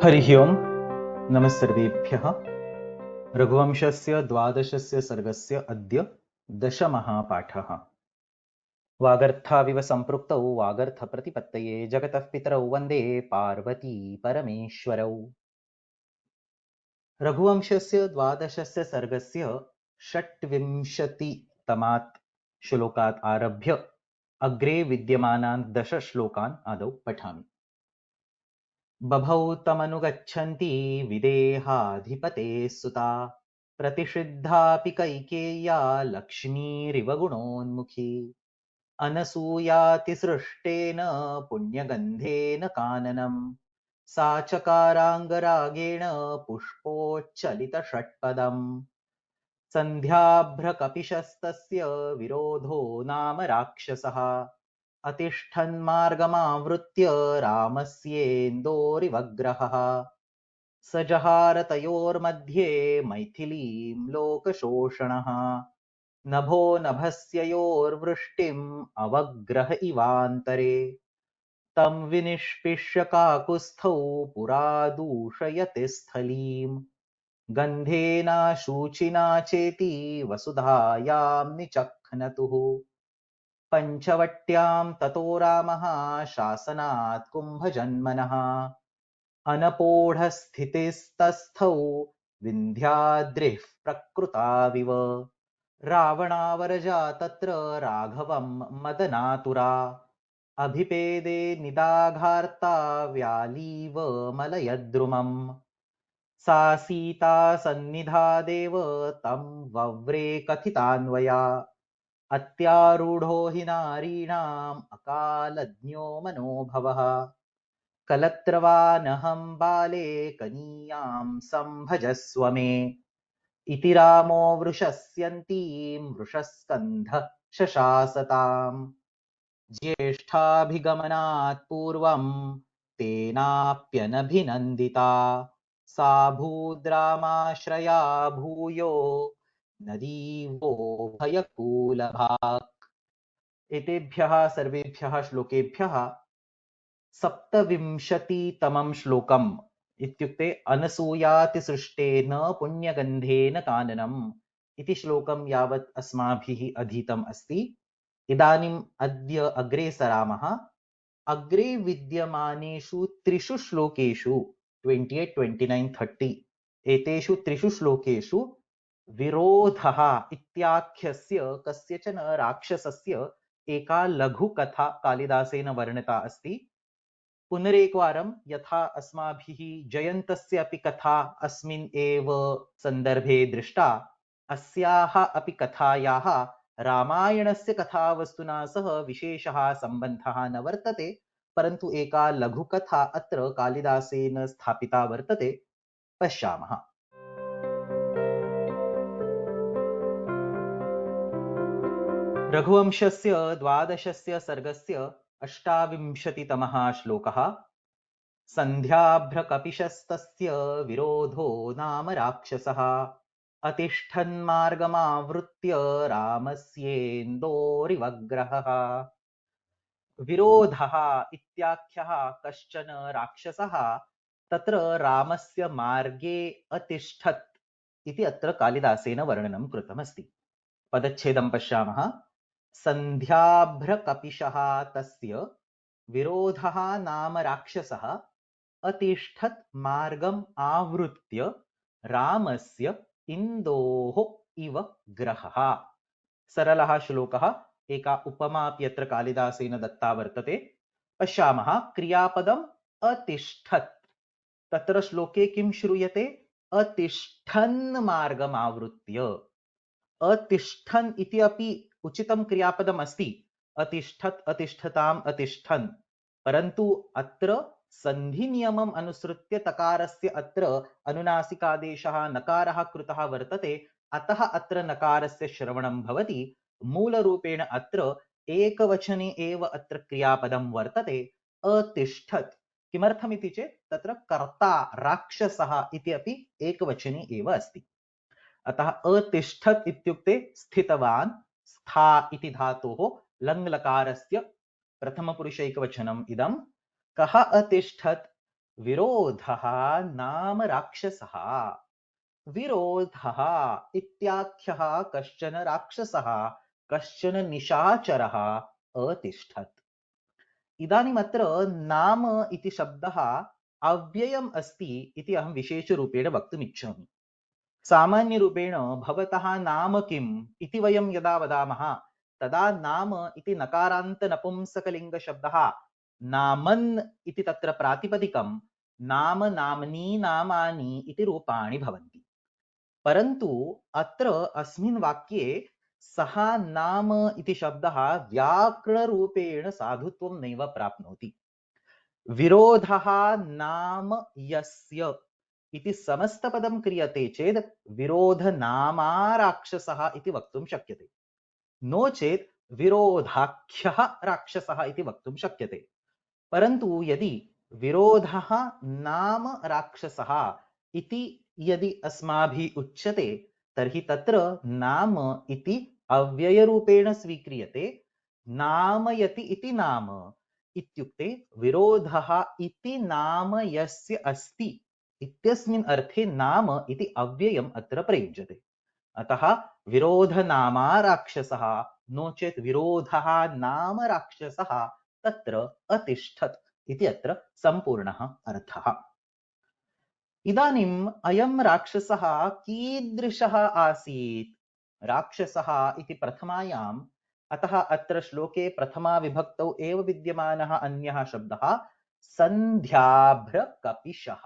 हरिः ओम् नमस्सर्वेभ्यः। रघुवंशस्य 12 सर्गस्य अद्य 10मः पाठः। वागर्थाविव सम्पृक्तौ वागर्थप्रतिपत्तये जगतः पितरौ वन्दे पार्वती परमेश्वरौ। रघुवंशस्य 12 सर्गस्य 26तमात् श्लोकात् आरभ्य अग्रे विद्यमानान् 10 श्लोकान् आदौ पठामि। बभौ तमनुगच्छन्ती विदेहाधिपतेः सुता प्रतिषिद्धापि कैकेय्या लक्ष्मीरिव गुणोन्मुखी अनसूयातिसृष्टेन पुण्यगन्धेन काननम् सा चकाराङ्गरागेण पुष्पोच्चलितषट्पदम् सन्ध्याभ्रकपिशस्तस्य विरोधो नाम राक्षसः अतिष्ठन्मार्गमावृत्य रामस्येन्दोरिवग्रहः स जहारतयोर्मध्ये मैथिलीं लोकशोषणः नभो नभस्ययोर्वृष्टिम् अवग्रह इवान्तरे तं विनिष्पिष्य काकुत्स्थौ पुरा दूषयति स्थलीम् गन्धेनाशुचिना चेति वसुधायां निचख्नतुः पञ्चवट्यां ततो रामः शासनात् कुम्भजन्मनः अनपोढस्थितिस्तस्थौ विन्ध्याद्रिः प्रकृताविव रावणावरजा तत्र राघवं मदनातुरा अभिपेदे निदाघार्ता व्यालीव मलयद्रुमम् सा सीता सन्निधादेव तं वव्रे कथितान्वया अत्यारूढो हि नारीणाम् अकालज्ञो मनोभवः कलत्रवानहं बाले कनीयां सम्भजस्व मे इति रामो वृषस्यन्तीं वृषस्कन्धः शशासताम् ज्येष्ठाभिगमनात् पूर्वं तेनाप्यनभिनन्दिता सा भूद्रामाश्रया भूयो नदीवो भयकूलभाक्। एतेभ्यः सर्वेभ्यः श्लोकेभ्यः 27तमं श्लोकम् इत्युक्ते अनसूयातिसृष्टेन पुण्यगन्धेन काननम् इति श्लोकं यावत् अस्माभिः अधीतम् अस्ति। इदानीम् अद्य अग्रे सरामः। अग्रे विद्यमानेषु 3 श्लोकेषु 28, 29, 30 एतेषु 3 श्लोकेषु विरोधः इत्याख्यस्य कस्यचन राक्षसस्य एका लघुकथा कालिदासेन वर्णिता अस्ति। पुनरेकवारं यथा अस्माभिः जयन्तस्य अपि कथा अस्मिन् एव सन्दर्भे दृष्टा, अस्याः अपि कथायाः रामायणस्य कथावस्तुना सह विशेषः सम्बन्धः न वर्तते, परन्तु एका लघुकथा अत्र कालिदासेन स्थापिता वर्तते। पश्यामः। रघुवंशस्य 12 सर्गस्य 28तमः श्लोकः। सन्ध्याभ्रकपिशस्तस्य विरोधो नाम राक्षसः अतिष्ठन्मार्गमावृत्य रामस्येन्दोरिवग्रहः। विरोधः इत्याख्यः कश्चन राक्षसः तत्र रामस्य मार्गे अतिष्ठत् इति अत्र कालिदासेन वर्णनं कृतमस्ति। पदच्छेदं पश्यामः। सन्ध्याभ्रकपिशः तस्य विरोधः नाम राक्षसः अतिष्ठत् मार्गम् आवृत्य रामस्य इन्दोः इव ग्रहः। सरलः श्लोकः। एका उपमा अपि अत्र कालिदासेन दत्ता वर्तते। पश्यामः। क्रियापदम् अतिष्ठत्। तत्र श्लोके किं श्रूयते? अतिष्ठन् मार्गम् आवृत्य। अतिष्ठन् इति अपि उचितं क्रियापदम् अस्ति। अतिष्ठत्, अतिष्ठताम्, अतिष्ठन्। परन्तु अत्र सन्धिनियमम् अनुसृत्य तकारस्य अत्र अनुनासिकादेशः नकारः कृतः वर्तते, अतः अत्र नकारस्य श्रवणं भवति। मूलरूपेण अत्र एकवचने एव अत्र क्रियापदं वर्तते अतिष्ठत्। किमर्थमिति चेत् तत्र कर्ता राक्षसः इति अपि एकवचने एव अस्ति। अतः अतिष्ठत् इत्युक्ते स्थितवान्। स्था इति धातोः लङ्लकारस्य प्रथमपुरुषैकवचनम् इदं। कः अतिष्ठत्? विरोधः नाम राक्षसः। विरोधः इत्याख्यः कश्चन राक्षसः, कश्चन निशाचरः अतिष्ठत्। इदानीमत्र नाम इति शब्दः अव्ययम् अस्ति इति अहं विशेषरूपेण वक्तुम् इच्छामि। सामान्यरूपेण भवतः नाम किम् इति वयं यदा वदामः तदा नाम इति नकारान्तनपुंसकलिङ्गशब्दः नामन् इति तत्र प्रातिपदिकं नाम नाम्नी नामानि इति रूपाणि भवन्ति। परन्तु अत्र अस्मिन् वाक्ये सः नाम इति शब्दः व्याकरणरूपेण साधुत्वं नैव प्राप्नोति। विरोधः नाम यस्य इति समस्तपदं क्रियते चेत् विरोधनामा राक्षसः इति वक्तुं शक्यते, नो चेत् विरोधाख्यः राक्षसः इति वक्तुं शक्यते। परन्तु यदि विरोधः नाम राक्षसः इति यदि अस्माभिः उच्यते तर्हि तत्र नाम इति अव्ययरूपेण स्वीक्रियते। नामयति इति नाम इत्युक्ते विरोधः इति नाम यस्य अस्ति इत्यस्मिन् अर्थे नाम इति अव्ययम् अत्र प्रयुज्यते। अतः विरोधनामा राक्षसः नो चेत् विरोधः नाम राक्षसः तत्र अतिष्ठत् इति अत्र सम्पूर्णः अर्थः। इदानीम् अयं राक्षसः कीदृशः आसीत्? राक्षसः इति प्रथमायाम्, अतः अत्र श्लोके प्रथमा विभक्तौ एव विद्यमानः अन्यः शब्दः सन्ध्याभ्रकपिशः।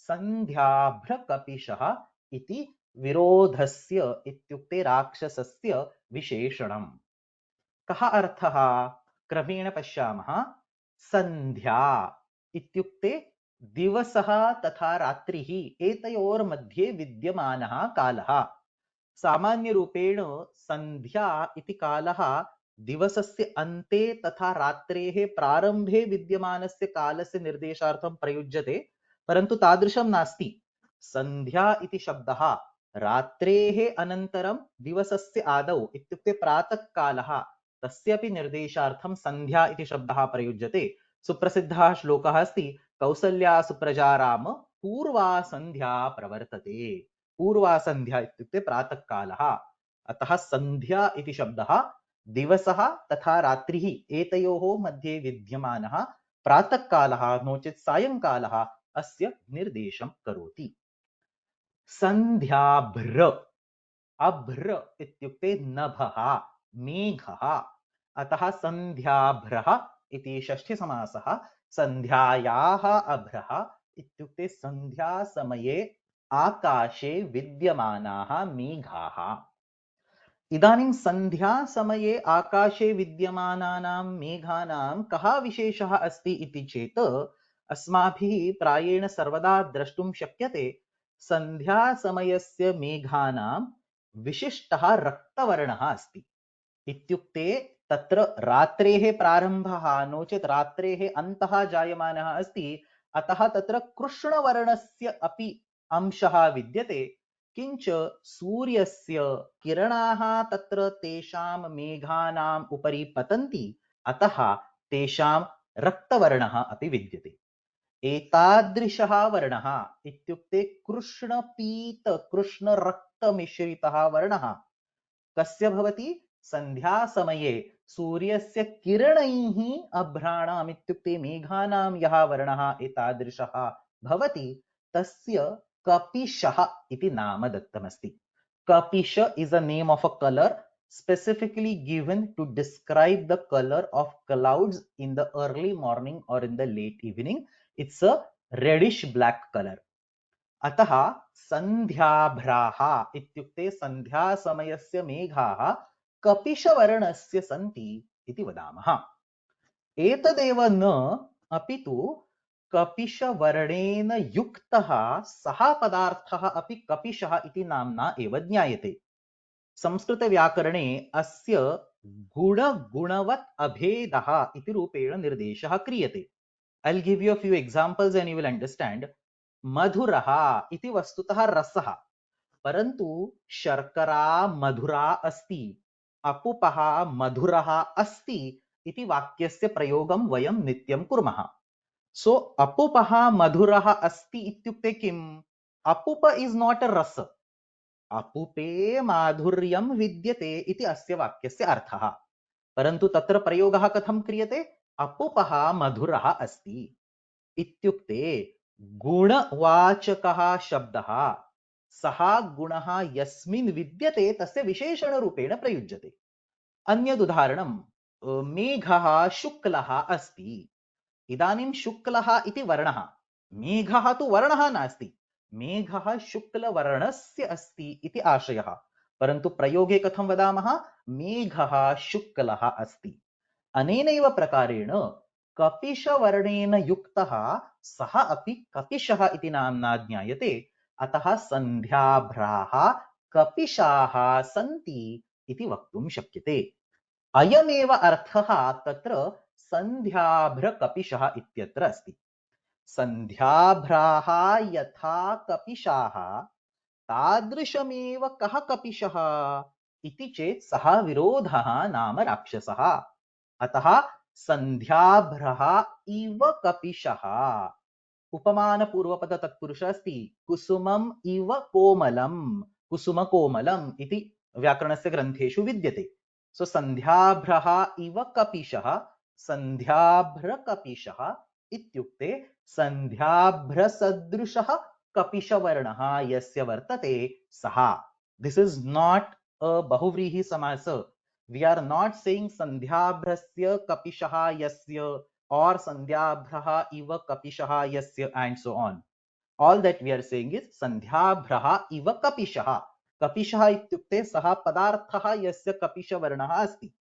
सन्ध्याभ्रकपिशः इति विरोधस्य इत्युक्ते राक्षसस्य विशेषणम्। कः अर्थः? क्रमेण पश्यामः। सन्ध्या इत्युक्ते दिवसः तथा रात्रिः एतयोर्मध्ये विद्यमानः कालः। सामान्यरूपेण सन्ध्या इति कालः दिवसस्य अन्ते तथा रात्रेः प्रारम्भे विद्यमानस्य कालस्य निर्देशार्थं प्रयुज्यते, परन्तु तादृशं नास्ति। सन्ध्या इति शब्दः रात्रेः अनन्तरं दिवसस्य आदौ इत्युक्ते प्रातःकालः तस्यापि निर्देशार्थं सन्ध्या इति शब्दः प्रयुज्यते। सुप्रसिद्धः श्लोकः अस्ति, कौसल्या सुप्रजा राम पूर्वा सन्ध्या प्रवर्तते। पूर्वा सन्ध्या इत्युक्ते प्रातःकालः। अतः सन्ध्या इति शब्दः दिवसः तथा रात्रिः एतयोः मध्ये विद्यमानः प्रातःकालः नो चेत् सायंकालः अस्य निर्देशं करोति। सन्ध्याभ्र, अभ्र इत्युक्ते नभः, मेघः। अतः सन्ध्याभ्रः इति षष्ठीसमासः। सन्ध्यायाः अभ्रः इत्युक्ते सन्ध्यासमये आकाशे विद्यमानाः मेघाः। इदानीं सन्ध्यासमये आकाशे विद्यमानानां मेघानां कः विशेषः अस्ति इति चेत् अस्माभिः प्रायेण सर्वदा द्रष्टुं शक्यते। सन्ध्यासमयस्य मेघानां विशिष्टः रक्तवर्णः अस्ति। इत्युक्ते तत्र रात्रेः प्रारम्भः नो चेत् रात्रेः अन्तः जायमानः अस्ति, अतः तत्र कृष्णवर्णस्य अपि अंशः विद्यते। किञ्च सूर्यस्य किरणाः तत्र तेषां मेघानाम् उपरि पतन्ति, अतः तेषां रक्तवर्णः अपि विद्यते। एतादृशः वर्णः इत्युक्ते कृष्णपीत कृष्णरक्तमिश्रितः वर्णः कस्य भवति? सन्ध्यासमये सूर्यस्य किरणैः अभ्राणाम् इत्युक्ते मेघानां यः वर्णः एतादृशः भवति तस्य कपिशः इति नाम दत्तमस्ति। Kapish is a name of a color specifically given to describe the color of clouds in the early morning or in the late evening. It's a reddish black color. अतः सन्ध्याभ्राः इत्युक्ते सन्ध्यासमयस्य मेघाः कपिशवर्णस्य सन्ति इति वदामः। एतदेव न, अपितु कपिशवर्णेन युक्तः सः पदार्थः अपि कपिशः इति नाम्ना एव ज्ञायते। संस्कृतव्याकरणे अस्य गुणगुणवत् अभेदः इति रूपेण निर्देशः क्रियते। I'll give you a few examples and you will understand. मधुरः इति वस्तुतः रसः, परन्तु शर्करा मधुरा अस्ति, अपूपः मधुरः अस्ति इति वाक्यस्य प्रयोगं वयं नित्यं कुर्मः। सो अपुपः मधुरः अस्ति इत्युक्ते किम्? अपुप इज नॉट अ रस, अपुपे माधुर्यं विद्यते इति अस्य वाक्यस्य अर्थः। परन्तु तत्र प्रयोगः कथं क्रियते? अपुपः मधुरः अस्ति इत्युक्ते गुणवाचकः शब्दः, सः गुणः यस्मिन् विद्यते तस्य विशेषणरूपेण प्रयुज्यते। अन्यदुदाहरणं, मेघः शुक्लः अस्ति। इदानीं शुक्लः इति वर्णः, मेघः तु वर्णः नास्ति, मेघः शुक्लवर्णस्य अस्ति इति आशयः। परन्तु प्रयोगे कथं वदामः? मेघः शुक्लः अस्ति। अनेनैव प्रकारेण कपिशवर्णेन युक्तः सः अपि कपिशः इति नाम्ना ज्ञायते। अतः सन्ध्याभ्राः कपिशाः सन्ति इति वक्तुं शक्यते। अयमेव अर्थः तत्र सन्ध्याभ्रकपिशः इत्यत्र अस्ति। सन्ध्याभ्राः यथा कपिशाः तादृशमेव कः कपिशः इति चेत् सः विरोधः नाम राक्षसः। अतः सन्ध्याभ्रः इव कपिशः। उपमानपूर्वपद तत्पुरुष अस्ति कुसुमम् इव कोमलम्, कुसुमकोमलम् इति व्याकरणस्य ग्रन्थेषु विद्यते। सो सन्ध्याभ्रः इव कपिशः, सन्ध्याभ्रकपिशः इत्युक्ते सन्ध्याभ्रसदृशः कपिशवर्णः यस्य वर्तते सः। दिस इज नॉट अ बहुव्रीहि समास। वी आर नॉट सेइंग सन्ध्याभ्रस्य कपिशः यस्य or sandhyabhraha iva kapishaha yasya and so on. All that we are saying is sandhyabhraha iva kapishaha. Kapishaha ityukte saha padarthaha yasya kapisha varnaha asti.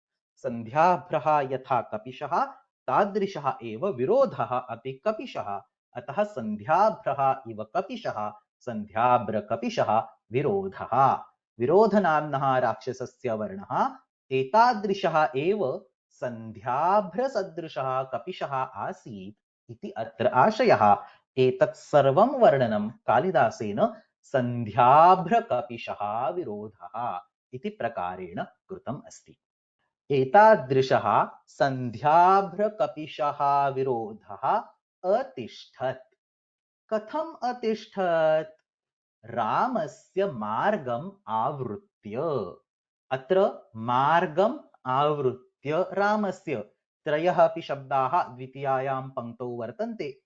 Sandhyabhraha yatha kapishaha तादृशः एव विरोधः अपि कपिशः। अतः सन्ध्याभ्रः इव कपिशः, सन्ध्याभ्रकपिशः विरोधः। विरोधनाम्नः राक्षसस्य वर्णः एतादृशः एव सन्ध्याभ्रसदृशः कपिशः आसीत् इति अत्र आशयः। एतत् सर्वं वर्णनं कालिदासेन सन्ध्याभ्रकपिशः विरोधः इति प्रकारेण कृतम् अस्ति। एतादृशः सन्ध्याभ्रकपिशः विरोधः अतिष्ठत्। कथम् अतिष्ठत्? रामस्य मार्गम् आवृत्य। अत्र मार्गम् आवृत्य रामस्य त्रयः अपि शब्दाः द्वितीयायां पङ्क्तौ वर्तन्ते।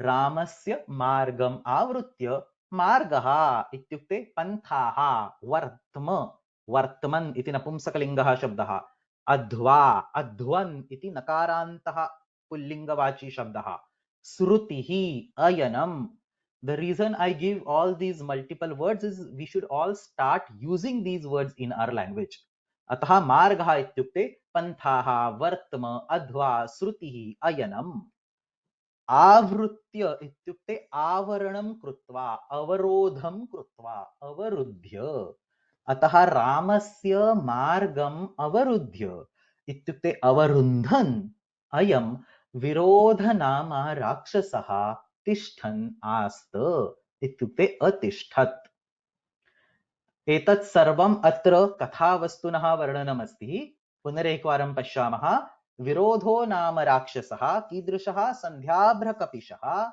रामस्य मार्गम् आवृत्य, मार्गः इत्युक्ते पन्थाः, वर्त्म, वर्त्मन् इति नपुंसकलिङ्गः शब्दः, अध्वा, अध्वन् इति नकारान्तः पुल्लिङ्गवाची शब्दः, श्रुतिः, अयनम्. The reason I give all these multiple words is we should all start using these words in our language. अतः मार्गः इत्युक्ते पन्थाः, वर्त्म, अध्वा, श्रुतिः, अयनम्। आवृत्य इत्युक्ते आवरणं कृत्वा, अवरोधं कृत्वा, अवरुद्ध्य। अतः रामस्य मार्गम् अवरुद्ध्य इत्युक्ते अवरुन्धन् अयं विरोधनाम राक्षसः तिष्ठन् आस्त इत्युक्ते अतिष्ठत्। एतत् सर्वम् अत्र कथावस्तुनः वर्णनमस्ति। पुनरेकवारं पश्यामः। विरोधो नाम राक्षसः कीदृशः? सन्ध्याभ्रकपिशः।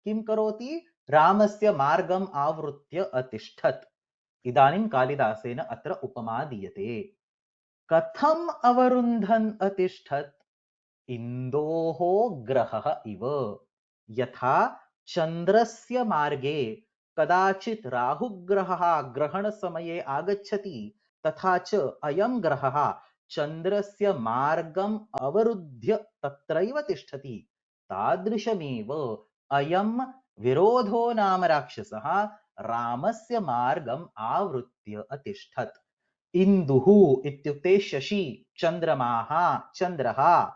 किं करोति? रामस्य मार्गम् आवृत्य अतिष्ठत्। इदानीं कालिदासेन अत्र उपमा दीयते। कथम् अवरुन्धन् अतिष्ठत्? इन्दोः ग्रहः इव। यथा चन्द्रस्य मार्गे कदाचित् राहुग्रहः ग्रहणसमये आगच्छति, तथा च अयं ग्रहः चन्द्रस्य मार्गम् अवरुद्ध्य तत्रैव तिष्ठति। तादृशमेव अयं विरोधो नाम राक्षसः रामस्य मार्गम् आवृत्य अतिष्ठत्। इन्दुः इत्युक्ते शशि, चन्द्रमाः, चन्द्रः।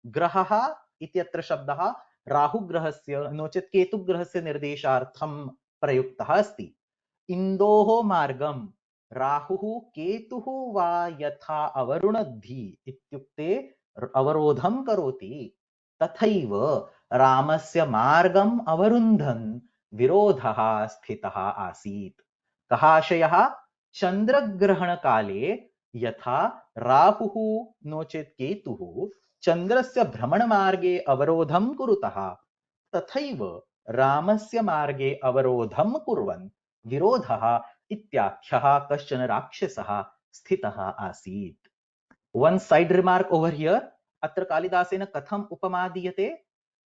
ग्रहः इत्यत्र शब्दः राहुग्रहस्य नो चेत् केतुग्रहस्य निर्देशार्थं प्रयुक्तः अस्ति। इन्दोः मार्गं राहुः केतुः वा यथा अवरुणद्धि इत्युक्ते अवरोधं करोति, तथैव रामस्य मार्गम् अवरुन्धन् विरोधः स्थितः आसीत्। कः आशयः? चन्द्रग्रहणकाले यथा राहुः नो चेत् केतुः चन्द्रस्य भ्रमणमार्गे अवरोधं कुरुतः, तथैव रामस्य मार्गे अवरोधं कुर्वन् विरोधः इत्याख्यः कश्चन राक्षसः स्थितः आसीत्. One side remark over here. अत्र कालिदासेन कथम् उपमा दीयते?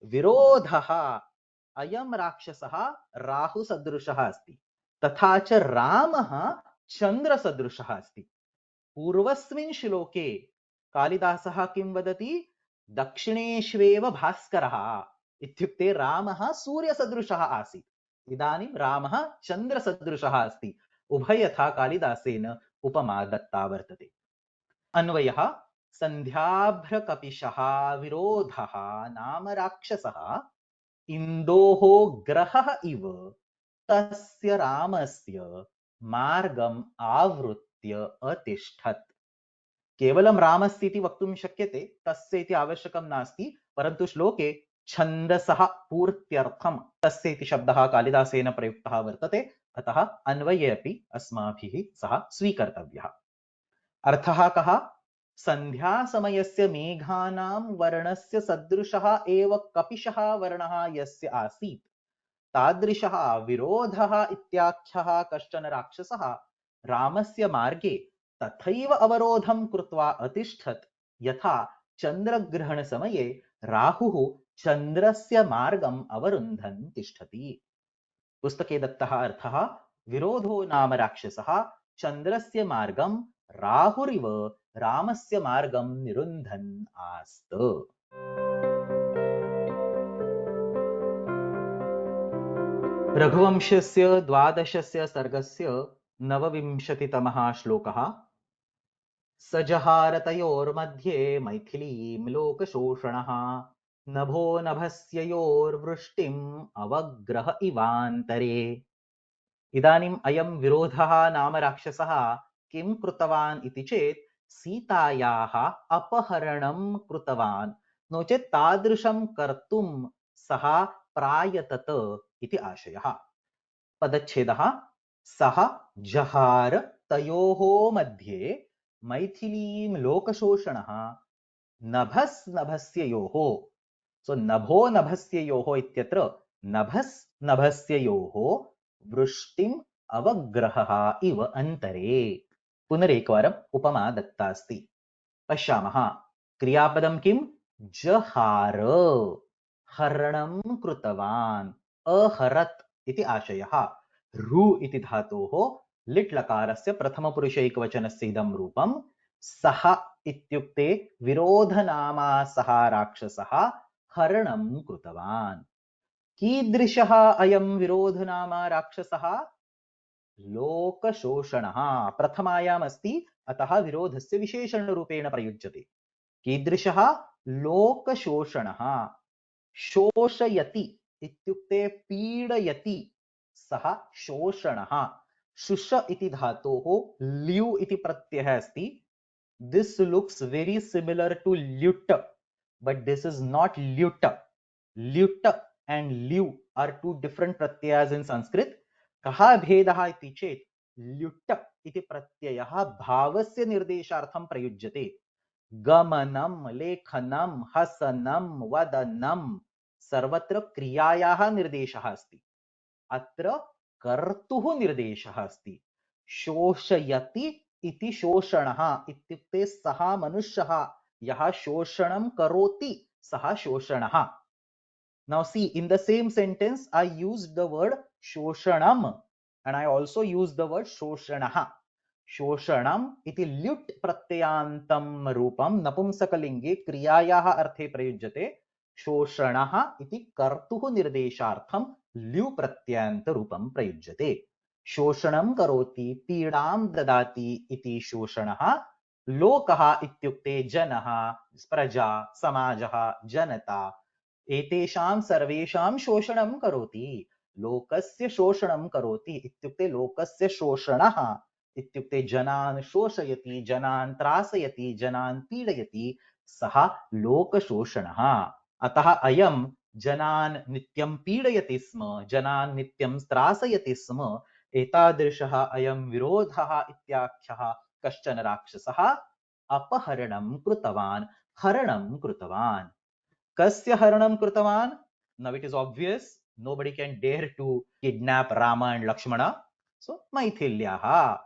विरोधः, अयं राक्षसः राहुसदृशः अस्ति, तथा च रामः चन्द्रसदृशः अस्ति. पूर्वस्मिन् श्लोके कालिदासः किं वदति? दक्षिणेष्वेव भास्करः इत्युक्ते रामः सूर्यसदृशः आसीत्. इदानीं रामः चन्द्रसदृशः अस्ति. उभयथा कालिदासेन उपमा दत्ता वर्तते. अन्वयः सन्ध्याभ्रकपिशः विरोधः नाम राक्षसः इन्दोः ग्रहः इव तस्य रामस्य मार्गम् आवृत्य अतिष्ठत्. केवलं रामस्य इति वक्तुं शक्यते, तस्य इति आवश्यकं नास्ति, परन्तु श्लोके छन्दसः पूर्त्यर्थं तस्य इति शब्दः कालिदासेन प्रयुक्तः वर्तते, अतः अन्वये अपि अस्माभिः सः स्वीकर्तव्यः. अर्थः कः? सन्ध्यासमयस्य मेघानां वर्णस्य सदृशः एव कपिशः वर्णः यस्य आसीत्, तादृशः विरोधः इत्याख्यः कश्चन राक्षसः रामस्य मार्गे तथैव अवरोधं कृत्वा अतिष्ठत्, यथा चन्द्रग्रहणसमये राहुः चन्द्रस्य मार्गम् अवरुन्धन् तिष्ठति. पुस्तके दत्तः अर्थः: विरोधो नाम राक्षसः चन्द्रस्य मार्गं राहुरिव रामस्य मार्गं निरुन्धन् आस्त. रघुवंशस्य 12 सर्गस्य 29तमः श्लोकः. सजहारतयोर्मध्ये मैथिलीं लोकशोषणः नभो नभस्ययोर्वृष्टिम् अवग्रह इवान्तरे. इदानीम् अयं विरोधः नाम राक्षसः किं कृतवान् इति चेत् सीतायाः अपहरणं कृतवान्, नो चेत् तादृशं कर्तुं सः प्रायतत इति आशयः. पदच्छेदः: सः जहार तयोः मध्ये मैथिलीं लोकशोषणः नभस् नभस्ययोः. सो नभो नभस्ययोः इत्यत्र नभस् नभस्ययोः वृष्टिम् अवग्रहः इव अन्तरे. पुनरेकवारम् उपमा दत्ता अस्ति. पश्यामः. क्रियापदं किं? जहार, हरणं कृतवान्, अहरत् इति आशयः. रु इति धातोः लिट् लकारस्य प्रथमपुरुषैकवचनस्य इदं रूपं. सः इत्युक्ते विरोधनामा सः राक्षसः हरणं कृतवान्. कीदृशः अयं विरोधनामा राक्षसः? लोकशोषणः. प्रथमायाम् अस्ति, अतः विरोधस्य विशेषणरूपेण प्रयुज्यते. कीदृशः? लोकशोषणः. शोषयति इत्युक्ते पीडयति, सः शोषणः. शुष इति धातोः ल्यु इति प्रत्ययः अस्ति. This looks very similar to lut, but this is not lut. Lut and lyu are two different pratyayas in Sanskrit. कः भेदः इति चेत् ल्युट् इति प्रत्ययः भावस्य निर्देशार्थं प्रयुज्यते. गमनं, लेखनं, हसनं, वदनं सर्वत्र क्रियायाः निर्देशः अस्ति. अत्र कर्तुः निर्देशः अस्ति. शोषयति इति शोषणः इत्युक्ते सः मनुष्यः यः शोषणं करोति सः शोषणः. Now see, in the same sentence I used the word shoshanam and I also used the word shoshanaha. शोषणम् इति ल्युट् प्रत्ययान्तं रूपं नपुंसकलिङ्गे क्रियायाः अर्थे प्रयुज्यते. शोषणः इति कर्तुः निर्देशार्थं ल्यु प्रत्ययान्तरूपं प्रयुज्यते. शोषणं करोति, पीडां ददाति इति शोषणः. लोकः इत्युक्ते जनः, प्रजा, समाजः, जनता, एतेषां सर्वेषां शोषणं करोति. लोकस्य शोषणं करोति इत्युक्ते लोकस्य शोषणः इत्युक्ते जनान् शोषयति, जनान् त्रासयति, जनान् पीडयति, सः लोकशोषणः. अतः अयं जनान् नित्यं पीडयति स्म, जनान् नित्यं त्रासयति स्म. एतादृशः अयं विरोधः इत्याख्यः कश्चन राक्षसः अपहरणं कृतवान्, हरणं कृतवान्. कस्य हरणं कृतवान्? Now it is obvious, nobody can dare to kidnap Rama and Lakshmana. So Maithilyaha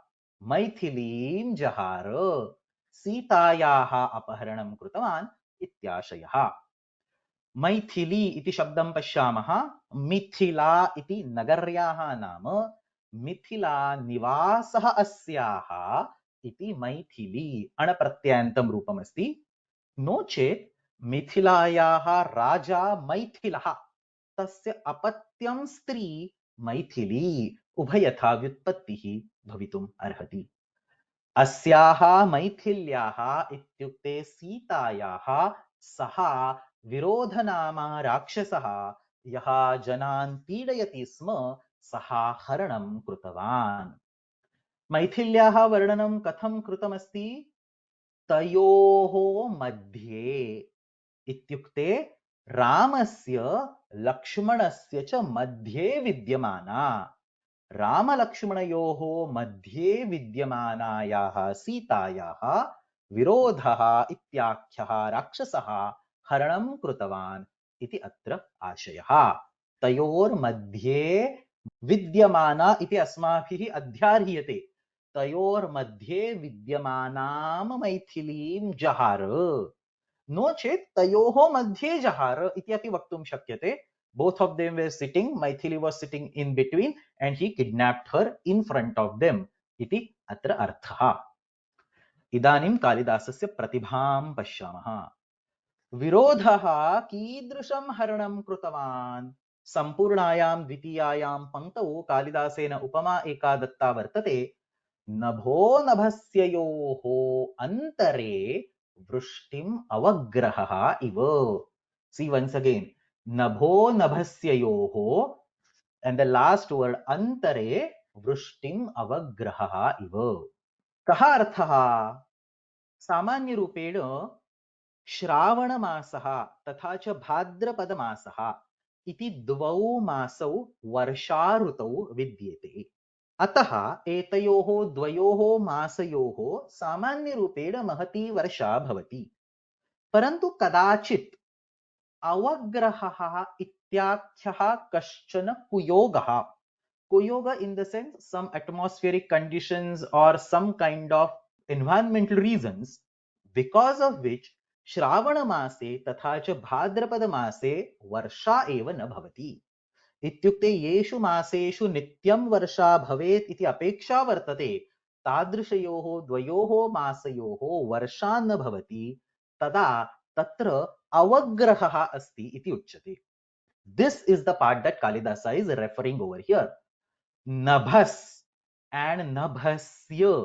Maithilim jahar, Sitayaha अपहरणं कृतवान् इत्याशयः. मैथिली इति शब्दं पश्यामः. मिथिला इति नगर्याः नाम. मिथिला निवासः अस्याः इति मैथिली अणप्रत्ययान्तं रूपमस्ति. नो चेत् मिथिलायाः राजा मैथिलः, तस्य अपत्यं स्त्री मैथिली, उभयथा व्युत्पत्तिः भवितुम् अर्हति. अस्याः मैथिल्याः इत्युक्ते सीतायाः सः विरोधनामा राक्षसः यः जनान् पीडयति स्म सः हरणं कृतवान्. मैथिल्याः वर्णनं कथं कृतमस्ति? तयोः मध्ये इत्युक्ते रामस्य लक्ष्मणस्य च मध्ये विद्यमाना, रामलक्ष्मणयोः मध्ये विद्यमानायाः सीतायाः विरोधः इत्याख्यः राक्षसः हरणं कृतवान् इति अत्र आशयः. तयोर्मध्ये विद्यमाना इति अस्माभिः अध्याह्रियते. तयोर्मध्ये विद्यमानां मैथिलीं जहार. नो चेत् तयोः मध्ये जहार इति अपि वक्तुं शक्यते. Both of them were sitting, Maithili was sitting in between and he kidnapped her in front of them इति अत्र अर्थः. इदानीं कालिदासस्य प्रतिभां पश्यामः. विरोधः कीदृशं हरणं कृतवान्? सम्पूर्णायां द्वितीयायां पङ्क्तौ कालिदासेन उपमा एका दत्ता वर्तते. नभो नभस्ययोः अन्तरे वृष्टिम् अवग्रहः इव. See once again, नभो नभस्ययोः and the last word antare वृष्टिम् अवग्रहः इव. कः अर्थः? सामान्यरूपेण श्रावणमासः तथा च भाद्रपदमासः इति द्वौ मासौ वर्षाऋतौ विद्येते. अतः एतयोः द्वयोः मासयोः सामान्यरूपेण महती वर्षा भवति. परन्तु कदाचित् अवग्रहः इत्याख्यः कश्चन कुयोगः, kuyoga in the sense some atmospheric conditions or some kind of environmental reasons, because of which Shravan मासे तथा च भाद्रपद मासे वर्षा एव न भवति. इत्युक्ते येषु मासेषु नित्यं वर्षा भवेत् इति अपेक्षा वर्तते, तादृशयोः द्वयोः मासयोः वर्षा न भवति, तदा तत्र अवग्रहः अस्ति इति उच्यते. This is the part that Kalidasa is referring over here. नभस् and नभस्य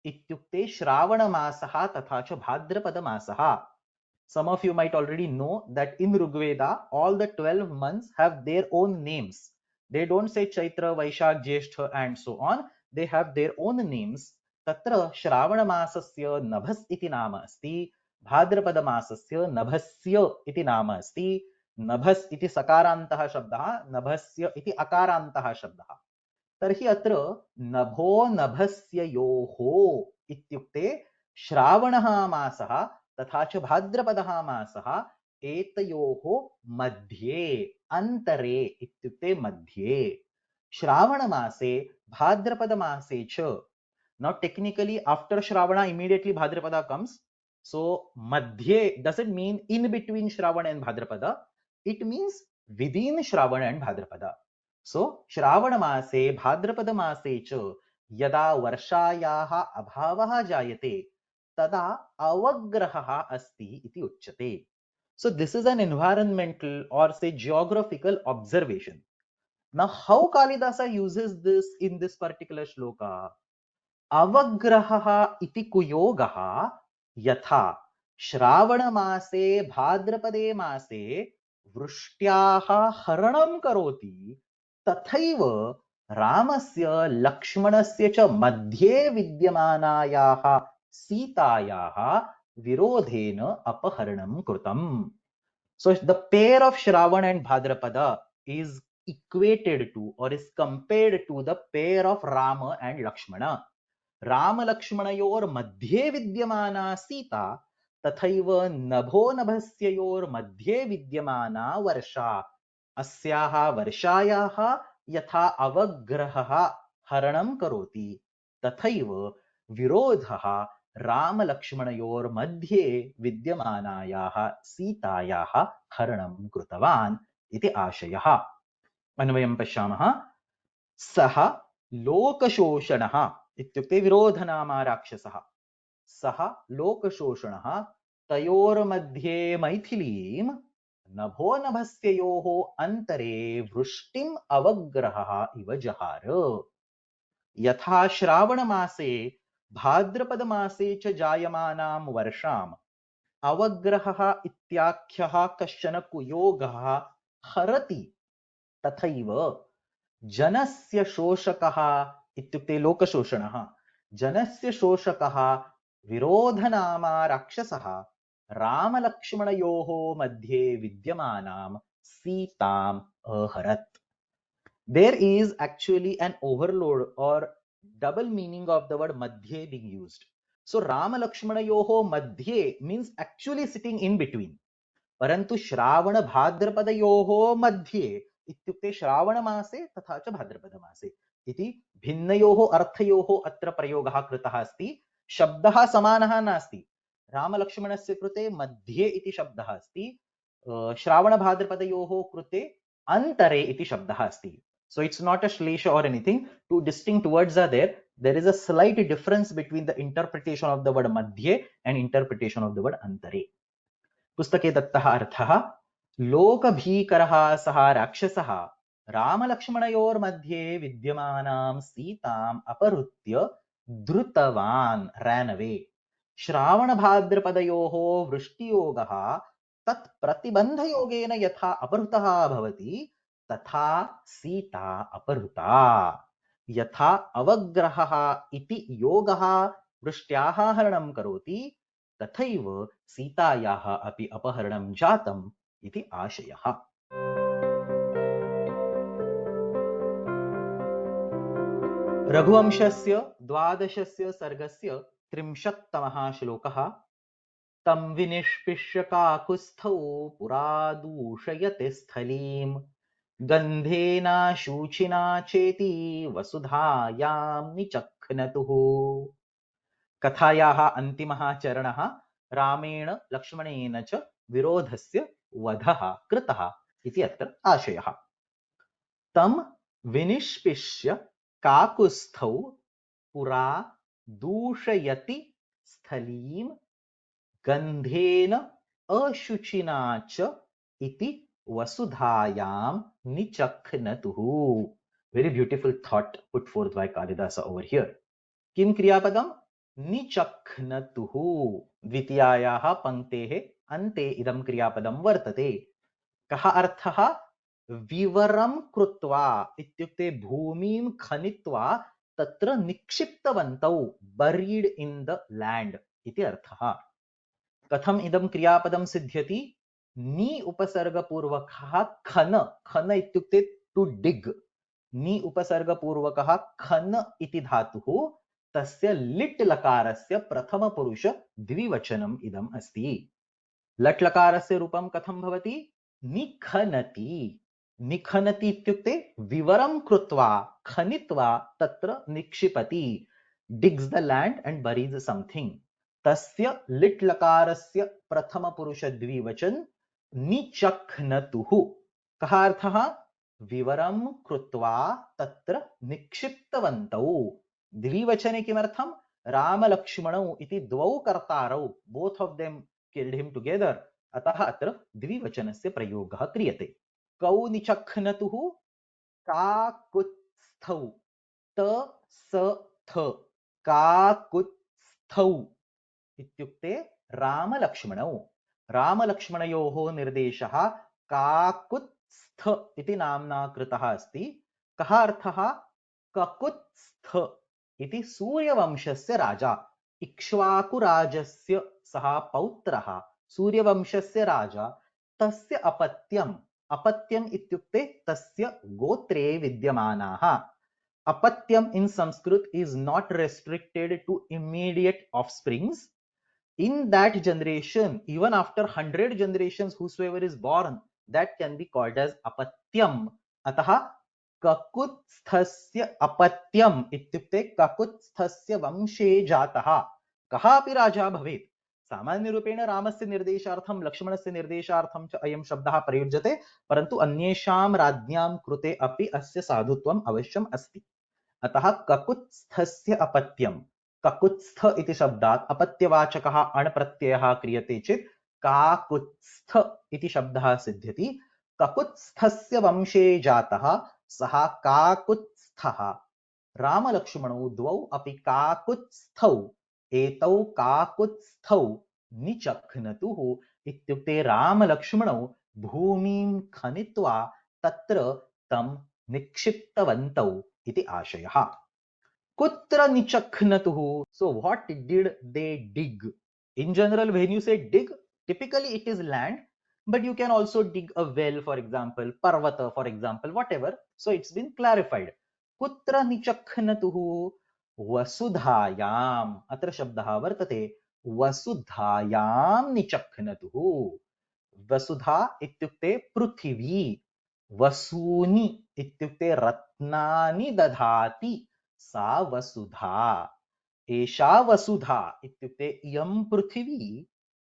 इत्युक्ते श्रावण मासः तथा च भाद्रपद मासः. Some of you might already know that in Rigveda all the 12 months have their own names. They don't say Chaitra, Vaishak, Jyeshtha and so on. They have their own names. तत्र श्रावण मासस्य नभस् इति नाम अस्ति, भाद्रपद मासस्य नभस्य इति नाम अस्ति. नभस् इति सकारान्तः शब्दः, नभस्य इति अकारान्तः शब्दः. तर्हि अत्र नभो नभस्ययोः इत्युक्ते श्रावणः मासः तथा च भाद्रपदः मासः, एतयोः मध्ये, अन्तरे इत्युक्ते मध्ये. श्रावण मासे भाद्रपद मासे च. Now technically after Shravana immediately Bhadrapada comes. So madhye doesn't mean in between Shravana and Bhadrapada. It means within Shravana and Bhadrapada. So Shravana मासे भाद्रपद मासे च यदा वर्षायाः अभावः जायते तदा अवग्रहः अस्ति इति उच्यते. So this is an environmental or say geographical observation. Now how Kalidasa uses this in this particular shloka? अवग्रहः इति कुयोगः यथा श्रावण मासे भाद्रपदे मासे वृष्ट्याः हरणं करोति, तथैव रामस्य लक्ष्मणस्य च मध्ये विद्यमानायाः सीतायाः विरोधेन अपहरणं कृतम्. So the pair of Shravan and Bhadrapada is equated to or is compared to the pair of Rama and Lakshmana. Ram लक्ष्मणयोर मध्ये विद्यमाना सीता तथैव नभो नभस्ययोर मध्ये विद्यमाना वर्षा अस्याः वर्षायाः यथा अवग्रहः हरणं करोति तथैव विरोधः रामलक्ष्मणयोर्मध्ये विद्यमानायाः सीतायाः हरणं कृतवान् इति आशयः। अन्वयं पश्यामः। सः लोकशोषणः इत्युक्ते विरोधनामा राक्षसः, सः लोकशोषणः तयोर्मध्ये मैथिलीं नभो नभस्ययोः अन्तरे वृष्टिम् अवग्रहः इव जहार। यथा श्रावणमासे भाद्रपदमासे च जायमानां वर्षाम् अवग्रहः इत्याख्यः कश्चन कुयोगः हरति तथैव जनस्य शोषकः इत्युक्ते लोकशोषणः, जनस्य शोषकः विरोधनामा राक्षसः रामलक्ष्मणयोः मध्ये विद्यमानां सीताम् अहरत्. There is actually an overload or double meaning of the word madhye being used. So Rama Lakshmanayoho madhye means actually sitting in between. परंतु श्रावण भाद्रपदयोः मध्ये इत्युक्ते श्रावणमासे तथा च भाद्रपदमासे इति भिन्नयोः अर्थयोः अत्र प्रयोगः कृतः अस्ति। शब्दः समानः नास्ति। रामलक्ष्मणस्य कृते मध्ये इति शब्दः अस्ति, श्रावण भाद्रपदयोः कृते अंतरे इति शब्दः अस्ति. So it's not a shlesha or anything. Two distinct words are there. There is a slight difference between the interpretation of the word madhye and interpretation of the word antare. पुस्तके दत्तः अर्थः लोकभीकरः सः राक्षसः रामलक्ष्मणयोर्मध्ये विद्यमानां सीताम् अपहृत्य धृतवान्, ran away. श्रावणभाद्रपदयोः वृष्टियोगः तत् प्रतिबन्धयोगेन यथा अपहृतः भवति तथा सीता अपहृता। यथा अवग्रहः इति योगः वृष्ट्याः हरणं करोति तथैव सीतायाः अपि अपहरणं जातम् इति आशयः। रघुवंशस्य 12 सर्गस्य 30तमः श्लोकः। तं विनिष्पिष्य काकुत्स्थौ पुरा दूषयते स्थलीं गन्धेनाशुचिना चेति वसुधायां निचक्नतुः। कथायाः अन्तिमः चरणः रामेण लक्ष्मणेन च विरोधस्य वधः कृतः इति अत्र आशयः। तं विनिष्पिष्य काकुत्स्थौ पुरा दूषयति स्थलीं गन्धेन अशुचिना च इति वसुधायां निचक्नतुः. Very beautiful thought put forth by Kalidasa over here. किं क्रियापदम्? निचक्नतुः. द्वितीयायाः पङ्क्तेः अन्ते इदं क्रियापदं वर्तते. कः अर्थः? विवरं कृत्वा इत्युक्ते भूमिं खनित्वा तत्र निक्षिप्तवन्तौ, बरीड इन द लैंड इति अर्थः। कथम इदं क्रियापदं सिद्ध्यति? नि उपसर्गपूर्वकः खन, खन इत्युक्ते टू डिग, नि उपसर्गपूर्वकः खन इति धातुः तस्य लिट् लकारस्य प्रथमपुरुष द्विवचनम् इदम् अस्ति। लट् लकारस्य रूपं कथं भवति? निखनति। निखनति इत्युक्ते विवरं कृत्वा खनित्वा तत्र निक्षिपति, digs the land and buries something. तस्य लिट् लकारस्य प्रथमपुरुष द्विवचन निचक्नतुः। कः अर्थः? विवरं कृत्वा तत्र निक्षिप्तवन्तौ। द्विवचने किमर्थं? रामलक्ष्मणौ इति द्वौ कर्तारौ, both of them killed him together. अतः अत्र द्विवचनस्य प्रयोगः क्रियते। कौ निचक्नतुः? काकुत्स्थौ, त स थ, काकुत्स्थौ इत्युक्ते रामलक्ष्मणौ। रामलक्ष्मणयोः निर्देशः काकुत्स्थ इति नाम्ना कृतः अस्ति। कः अर्थः? ककुत्स्थ इति सूर्यवंशस्य राजा, इक्ष्वाकुराजस्य सः पौत्रः, सूर्यवंशस्य राजा, तस्य अपत्यम्। अपत्यम् इत्युक्ते तस्य गोत्रे विद्यमानाः। अपत्यम in Sanskrit is not restricted to immediate offsprings. In that generation, even after 100 generations, whosoever is born, that can be called as apatyam. अतः ककुत्स्थस्य अपत्यम इत्युक्ते ककुत्स्थस्य वंशे जातः कः अपि राजा भवेत्। सामान्य रूपेण रामस्य निर्देशार्थं लक्ष्मणस्य निर्देशार्थं च अयं शब्दः प्रयुज्यते, परन्तु अन्येषां राज्ञां कृते अपि अस्य साधुत्वम् अवश्यम् अस्ति। अतः ककुत्स्थस्य अपत्यम, ककुत्स्थ इति शब्दात् अपत्यवाचकः अण् प्रत्ययः क्रियते चेत् काकुत्स्थ इति शब्दः सिद्ध्यति। ककुत्स्थस्य वंशे जातः सः काकुत्स्थः। रामलक्ष्मणौ द्वौ अपि काकुत्स्थौ, एतौ काकुत्स्थौ निचख्नतुः इत्युक्ते रामलक्ष्मणौ भूमिं खनित्वा तत्र तं निक्षिप्तवन्तौ इति आशयः। कुत्र निचख्नतुः? So what did they dig? In general, when you say dig, typically it is land, but you can also dig a well, for example, parvata, for example, whatever. So it's been clarified. कुत्र निचख्नतुः? वसुधायाम्। अत्र शब्दः वर्तते वसुधायां निचख्नतुः। वसुधा इत्युक्ते पृथिवी, वसूनि इत्युक्ते रत्नानि दधाति, सा वसुधा। एषा वसुधा इत्युक्ते इयं पृथिवी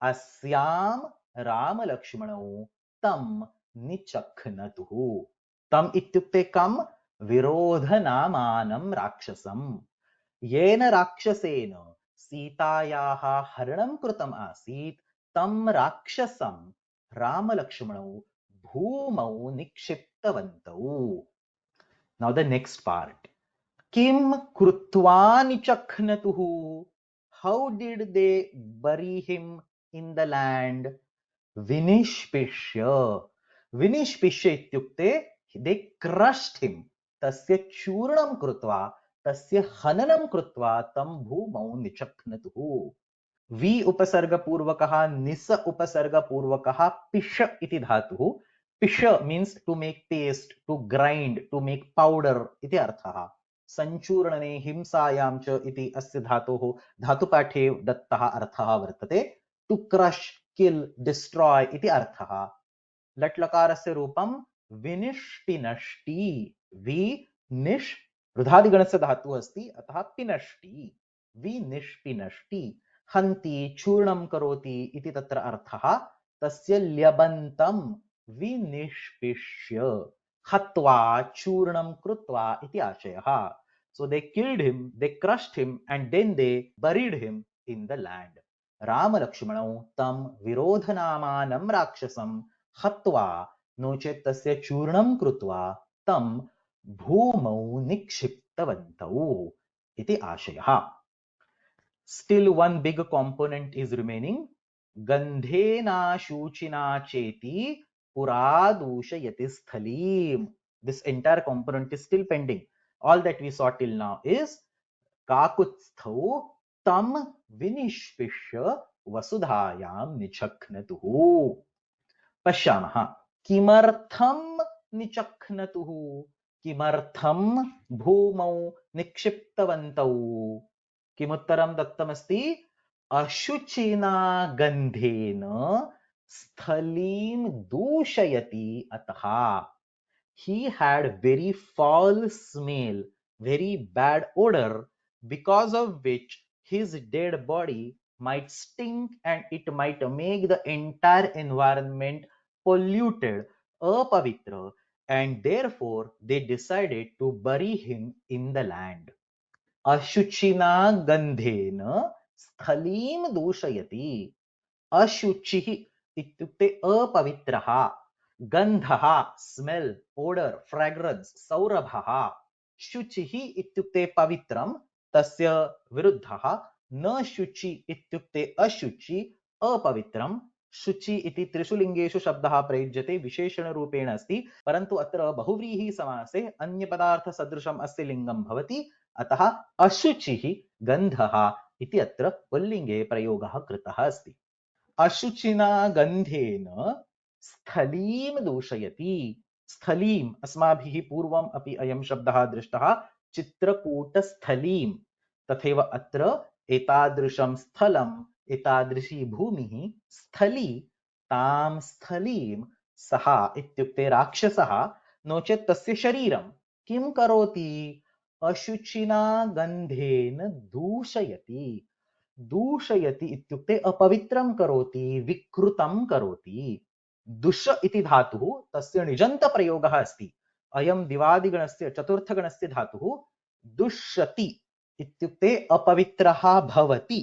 अस्यां रामलक्ष्मणौ तं निचख्नतुः। तम् इत्युक्ते कं? विरोधनामानं राक्षसं। येन राक्षसेन सीतायाः हरणं कृतम् आसीत् तं राक्षसं रामलक्ष्मणौ भूमौ निक्षिप्तवन्तौ। Now the next part. Kim krutva nichakhnatuhu? How did they bury him in the land? Vinishpishya. Vinishpishya ityukte they crushed him. Tasya churnam krutva, tasya hananam krutva tam bhumau nichakhnatuhu. वि उपसर्ग पूर्वकः निस उपसर्ग पूर्वकः पिश इति धातुः। पिश मीन्स टू मेक paste, two grind, two मेक powder इति अर्थः। संचूर्णने हिंसायां च इति अस्य धातोः धातुपाठे दत्तः अर्थः वर्तते। टू क्रश, किल, डिस्ट्रॉय इति अर्थः। लट्लकारस्य रूपं विनिष्पिनष्टि। वि निष् रुधादिगणस्य धातुः अस्ति, अतः पिनष्टि, विनिष्पिनष्टि। हन्ति, चूर्णं करोति इति तत्र अर्थः। तस्य ल्यबन्तं विनिष्पिष्य, हत्वा चूर्णं कृत्वा इति आशयः। So they killed him, they crushed him, and then they buried him in the land. Ram लक्ष्मणौ तं विरोधनामानं राक्षसं हत्वा नो चेत् तस्य चूर्णं कृत्वा तं भूमौ निक्षिप्तवन्तौ इति आशयः। Still one big component is remaining. Gandhena shuchina cheti puradushyati sthalim. This entire component is still pending. All that we saw till now is काकुत्स्थौ tam vinishpishya vasudhayam nichakhnatuhu. पश्यामः किमर्थं निचख्नतुः, किमर्थं भूमौ निक्षिप्तवन्तौ। किमुत्तरं दत्तमस्ति? अशुचिना गन्धेन स्थलीं दूषयति अतः। He had very foul smell, very bad odor, because of which his dead body might stink and it might make the entire environment polluted, apavitra, and therefore they decided to bury him in the land. अशुचिना गंधेन स्थलीं दूषयति। अशुचिः इत्युक्ते अपवित्रः, गन्धः smell, order, fragrance, सौरभः। शुचिः इत्युक्ते पवित्रं, तस्य विरुद्धः न शुचि इत्युक्ते अशुचि, अपवित्रं। शुचि इति त्रिषु लिङ्गेषु शब्दः प्रयुज्यते, विशेषणरूपेण अस्ति, परन्तु अत्र बहुव्रीहि समासे अन्यपदार्थसदृशम् अस्य लिङ्गं भवति, अतः अशुचिः गन्धः इति अत्र पुल्लिङ्गे प्रयोगः कृतः अस्ति। अशुचिना गन्धेन स्थलीं दूषयति। स्थलीम् अस्माभिः पूर्वम् अपि अयं शब्दः दृष्टः, चित्रकूटस्थलीं। तथैव अत्र एतादृशं स्थलम्, एतादृशी भूमिः स्थली, तां स्थलीं सः इत्युक्ते राक्षसः नो चेत् तस्य शरीरं किं करोति? अशुचिना गन्धेन दूषयति। दूषयति इत्युक्ते अपवित्रं करोति, विकृतं करोति। दुष इति धातुः तस्य निजन्तप्रयोगः अस्ति। अयं दिवादिगणस्य चतुर्थगणस्य धातुः दुष्यति इत्युक्ते अपवित्रः भवति।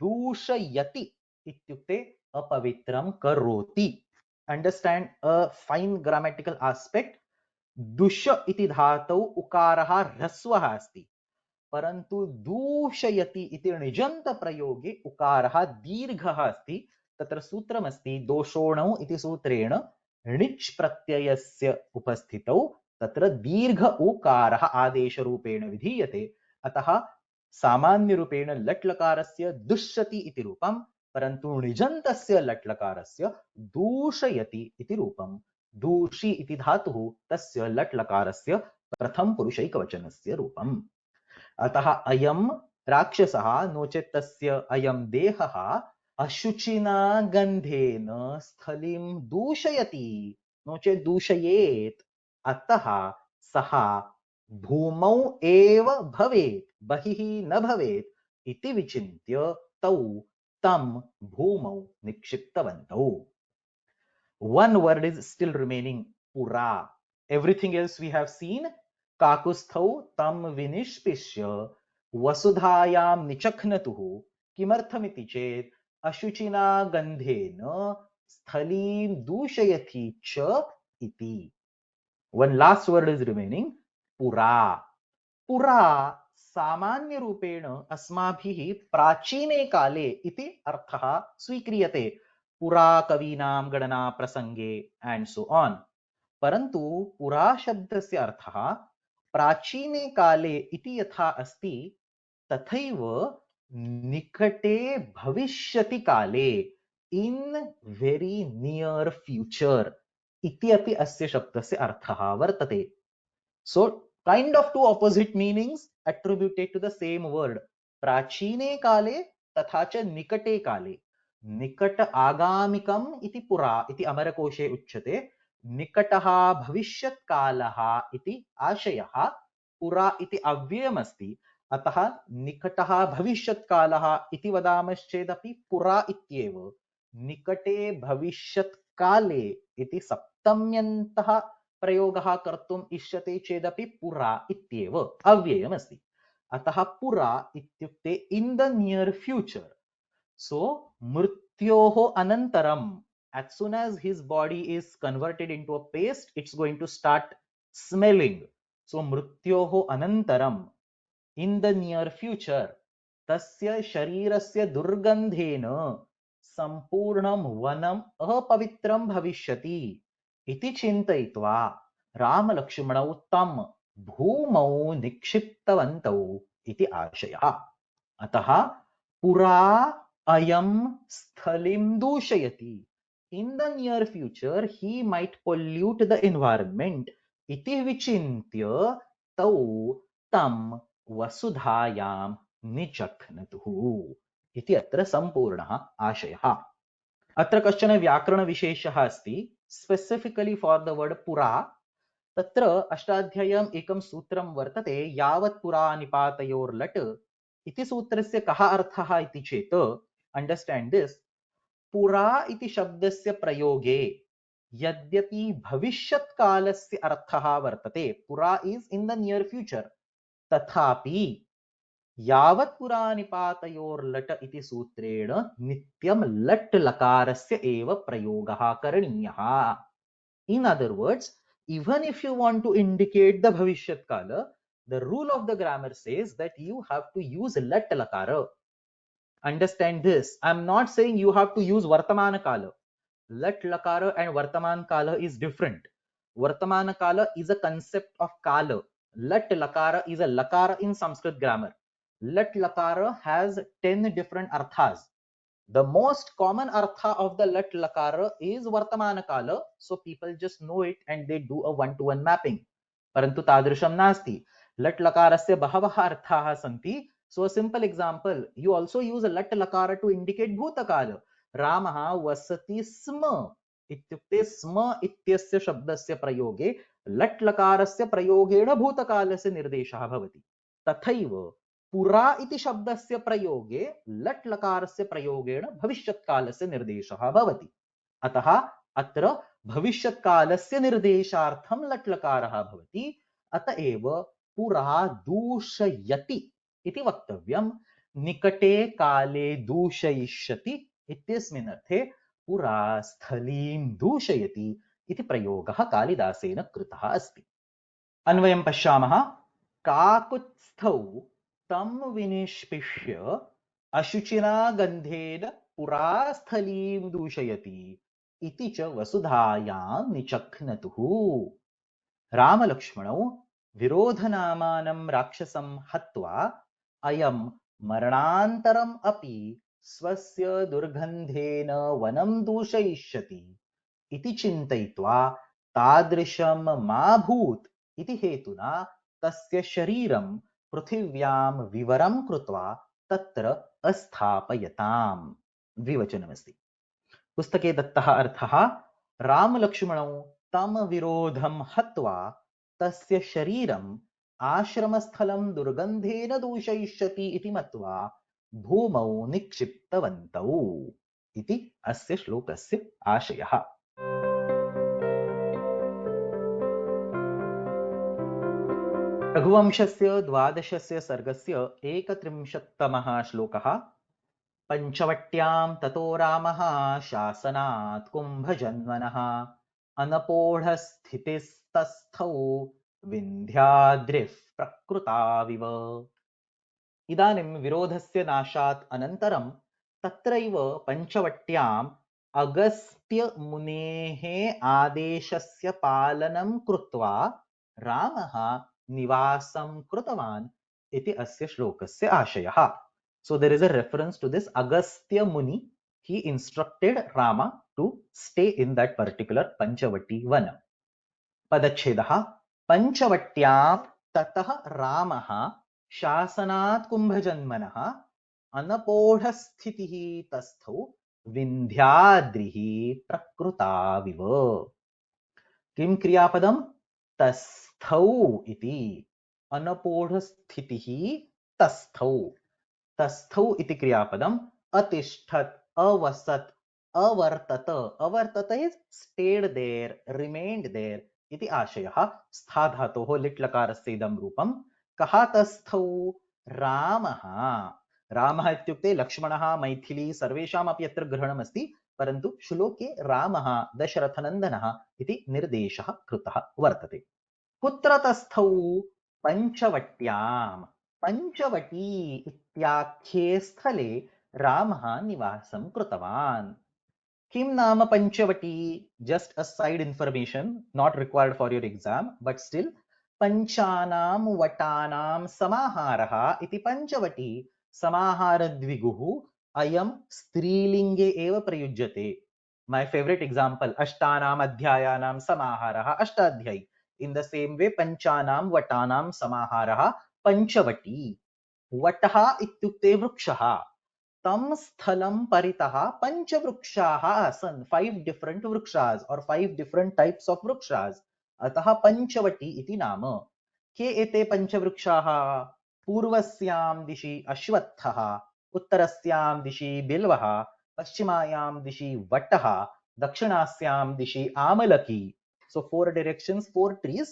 दूषयति इत्युक्ते अपवित्रं करोति। Understand a fine grammatical aspect. दुष इति धातौ उकारः ह्रस्वः अस्ति, परन्तु दूषयति इति निजन्त प्रयोगे उकारः दीर्घः अस्ति। तत्र सूत्रमस्ति दोषोणौ इति सूत्रेण णिच् प्रत्ययस्य उपस्थितौ तत्र दीर्घ उकारः आदेशरूपेण विधीयते। अतः सामान्यरूपेण लट् लकारस्य दुष्यति इति रूपं, परन्तु णिजन्तस्य लट् लकारस्य दूषयति इति रूपं। दूषि इति धातुः तस्य लट् लकारस्य प्रथम पुरुषैकवचनस्य रूपम्। अतः अयं राक्षसः नो चेत् तस्य अयं देहः अशुचिना गन्धेन स्थलीं दूषयति, नो चेत् दूषयेत्। अतः सः भूमौ एव भवेत्, बहिः न भवेत् इति विचिन्त्य तौ तं भूमौ निक्षिप्तवन्तौ। One word is still remaining, pura. Everything else we have seen. काकुस्थौ tam vinishpishya vasudhayam nichakhnatuhu किमर्थमिति चेत् अशुचिना गन्धेन स्थलीं दूषयति च इति. One last word is remaining, pura. पुरा सामान्य रूपेण अस्माभिः प्राचीने काले इति अर्थः स्वीक्रियते। पुरा कवीनां गणना प्रसंगे एंड सो ऑन। परंतु पुरा शब्दस्य अर्थः प्राचीने काले इति यथा अस्ति तथैव निकटे भविष्यति काले, इन वेरी नियर फ्यूचर इति अपि अस्य शब्दस्य अर्थः वर्तते। So kind of two opposite meanings attributed to the same word. प्राचीने काले तथा च निकटे काले. निकट आगामिकम् इति पुरा इति अमरकोशे उच्यते। निकटः भविष्यत् कालः इति आशयः। पुरा इति अव्ययमस्ति, अतः निकटः भविष्यत् कालः इति वदामश्चेदपि पुरा इत्येव। निकटे भविष्यत् काले इति सप्तम्यन्तः प्रयोगः कर्तुम् इष्यते चेदपि पुरा इत्येव अव्ययमस्ति। अतः पुरा इत्युक्ते इन द नियर फ्यूचर। सो मृत्योः अनन्तरम्, as soon as his body is converted into a paste, it's going to start smelling. So मृत्योः अनन्तरम्, in the near future, तस्य शरीरस्य दुर्गन्धेन सम्पूर्णं वनम् अपवित्रं भविष्यति इति चिन्तयित्वा रामलक्ष्मणौ तं भूमौ निक्षिप्तवन्तौ इति आशयः। अतः पुरा अयं स्थलीं दूषयति, in the near future he might pollute the environment इति विचिन्त्य तौ तं वसुधायां निचक्नतुः इति अत्र सम्पूर्णः आशयः। अत्र कश्चन व्याकरणविशेषः अस्ति स्पेसिफिकली फॉर द वर्ड पुरा। तत्र अष्टाध्याय्याम् एकं सूत्रं वर्तते, यावत् पुरा निपातयोर्लट् इति सूत्रस्य कः अर्थः इति चेत्, अंडरस्टैंड दिस, पुरा इति शब्दस्य प्रयोगे यद्यपि भविष्यत्कालस्य अर्थः वर्तते, पुरा is in the near future, तथापि यावत् पुरा निपातयोर्लट् इति सूत्रेण नित्यं लट् लकारस्य एव प्रयोगः करणीयः। In other words, even if you want to indicate the bhavishyat kala, the rule of the grammar says that you have to use lat lakara. Understand this. I'm not saying you have to use vartamana kala. Lat lakara and vartaman kala is different. Vartamana kala is a concept of kala. Lat lakara is a lakara in Sanskrit grammar. Lat lakara has 10 different arthas. The most common artha of the lat lakara is vartamana kala, so people just know it and they do a one-to-one mapping. Parantu tadrisham nasti. Lat lakarasya bahavaha arthaः santi. So a simple example, you also use a lat lakara to indicate bhutakala. Ramaha vasati sma इत्युक्ते स्म इत्यस्य शब्दस्य प्रयोगे लट् लकारस्य प्रयोगेण भूतकालस्य निर्देशः भवति। तथैव पुरा इति शब्दस्य प्रयोगे लट् लकारस्य प्रयोगेण भविष्यत्कालस्य निर्देशः भवति। अतः अत्र भविष्यत्कालस्य निर्देशार्थं लट् लकारः भवति। अतएव पुरा दूषयति इति वक्तव्यं। निकटे काले दूषयिष्यति इत्यस्मिन् अर्थे पुरा स्थलीं दूषयति इति प्रयोगः कालिदासेन कृतः अस्ति। अन्वयं पश्यामः। काकुत्स्थौ तं विनिष्पिष्य अशुचिना गन्धेन पुरा स्थलीं दूषयति इति च वसुधायां निचक्नतुः। रामलक्ष्मणौ विरोधनामानं राक्षसं हत्वा अयं मरणान्तरम् अपि स्वस्य दुर्गन्धेन वनं दूषयिष्यति इति चिन्तयित्वा तादृशं मा भूत् इति हेतुना तस्य शरीरं पृथिव्यां विवरं कृत्वा तत्र अस्थापयताम्। द्विवचनमस्ति। पुस्तके दत्तः अर्थः रामलक्ष्मणौ तं विरोधं हत्वा तस्य शरीरम् आश्रमस्थलं दुर्गन्धेन दूषयिष्यति इति मत्वा भूमौ निक्षिप्तवन्तौ इति अस्य श्लोकस्य आशयः। रघुवंशस्य 12 सर्गस्य 31तमः श्लोकः। पंचवट्यां ततो रामः शासनात् कुम्भजन्मनः अनपोढस्थितिस्तस्थौ विन्ध्याद्रिः प्रकृताविव। इदानीं विरोधस्य नाशात् अनन्तरं तत्रैव पंचवट्याम् अगस्त्यमुनेः आदेशस्य पालनं कृत्वा रामः निवासं कृतवान् इति अस्य श्लोकस्य आशयः। So there is a reference to this Agastya Muni. He instructed Rama to stay in that particular Panchavati Vana. Padachhedah Panchavatyam tatah Ramah शासनात् कुंभजन्मनः अनपोढस्थितिः तस्थौ विन्ध्याद्रिः प्रकृताविव। किं क्रियापदं? तस्थौ इति। अनपोढस्थितिः तस्थौ। तस्थौ इति क्रियापदम् अतिष्ठत्, अवसत्, अवर्तत। अवर्तत is stayed there, remained there इति आशयः। स्था धातोः लिट् लकारस्य इदं रूपं। कः तस्थौ? रामः। रामः इत्युक्ते लक्ष्मणः, मैथिली सर्वेषामपि अत्र ग्रहणमस्ति, परन्तु श्लोके रामः दशरथनन्दनः इति निर्देशः कृतः वर्तते। कुत्र तस्थौ? पंचवट्याम्। पंचवटी इत्याख्ये स्थले रामः निवासं कृतवान्। किं नाम Panchavati? Just a side information, not required for your exam, but still पंचानां वटानां समाहारः इति पंचवटी समाहारद्विगुः अयं स्त्रीलिङ्गे एव प्रयुज्यते। My favorite example, अष्टानाम् अध्यायानां समाहारः Ashtadhyayi. In the same way, पंचानां वटानां समाहारः पंचवटी। वटः इत्युक्ते वृक्षः। तं स्थलं परितः पंचवृक्षाः आसन्। 5 different वृक्षाः or 5 different types of वृक्षाः। अतः पंचवटी इति नाम। के एते पंचवृक्षाः? पूर्वस्यां दिशि अश्वत्थः, उत्तरस्यां दिशि बिल्वः, पश्चिमायां दिशि वटः, दक्षिणास्यां दिशि आमलकी। So 4 directions, 4 trees.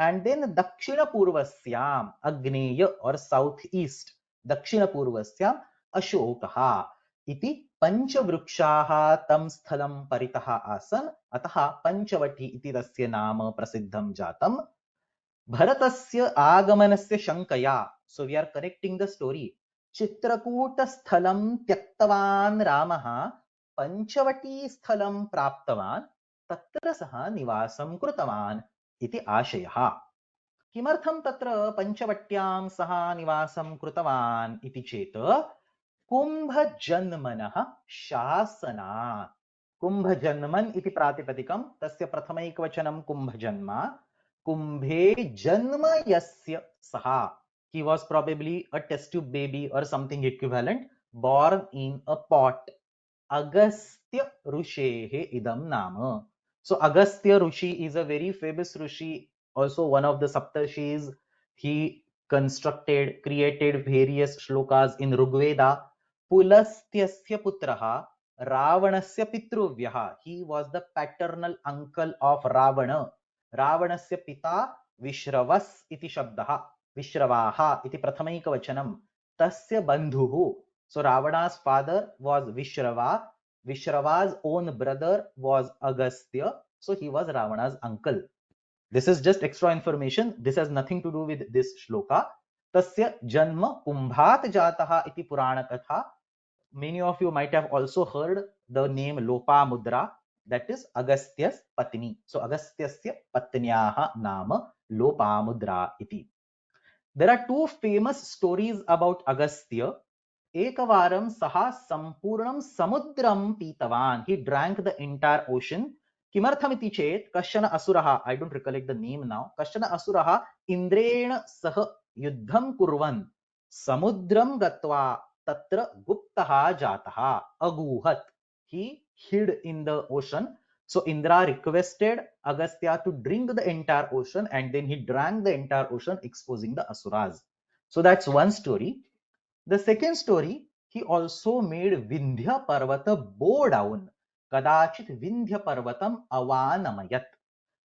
And then दक्षिणपूर्वस्याम् अग्नेय or south east, दक्षिणपूर्वस्याम् अशोकः इति पंचवृक्षाः तं स्थलं परितः आसन्। अतः पंचवटी इति तस्य नाम प्रसिद्धं जातम्। भरतस्य आगमनस्य शङ्कया, so we are connecting the story, चित्रकूटस्थलं त्यक्तवान् रामः पंचवटीस्थलं प्राप्तवान्, तत्र सः निवासं कृतवान् इति आशयः। किमर्थं तत्र पंचवट्यां सः निवासं कृतवान् इति चेत् कुम्भजन्मनः शासनात्। कुम्भजन्मन् इति प्रातिपदिकं, तस्य प्रथमैकवचनं कुम्भजन्म। कुम्भे जन्म यस्य सः, he was probably a test tube baby or something equivalent, born in a pot. Agastya Rushehe idam nama. So Agastya Rushi is a very famous Rushi, also one of the Saptarshis. He created various shlokas in Rigveda. Pulastyasya putraha Ravanasya pitruvyah. He was the paternal uncle of Ravana. Ravanasya pita Vishravas iti shabdaha. Vishravaha iti prathamaikavachanam. Tasya bandhuhu. So Ravana's father was Vishrava. Vishrava's own brother was Agastya. So he was Ravana's uncle. This is just extra information. This has nothing to do with this shloka. Tasya janma kumbhat jataha iti purana katha. Many of you might have also heard the name Lopamudra. That is Agastya's patni. So Agastyasya patnyaha nama Lopamudra iti. There are two famous stories about Agastya. Ekavaram saha sampurnam samudram pitavan. He drank the entire ocean. Kimarthamiti chet kashana asuraha. I don't recollect the name now. Kashana asuraha indrena sah yuddham kurvan samudram gatva tatra guptaha jataha aguhat. He hid in the ocean. So Indra requested Agastya to drink the entire ocean, and then he drank the entire ocean, exposing the asuras. So that's one story. The second story, he also made Vindhya Parvata bow down. Kadachit Vindhya Parvatam avanamayat.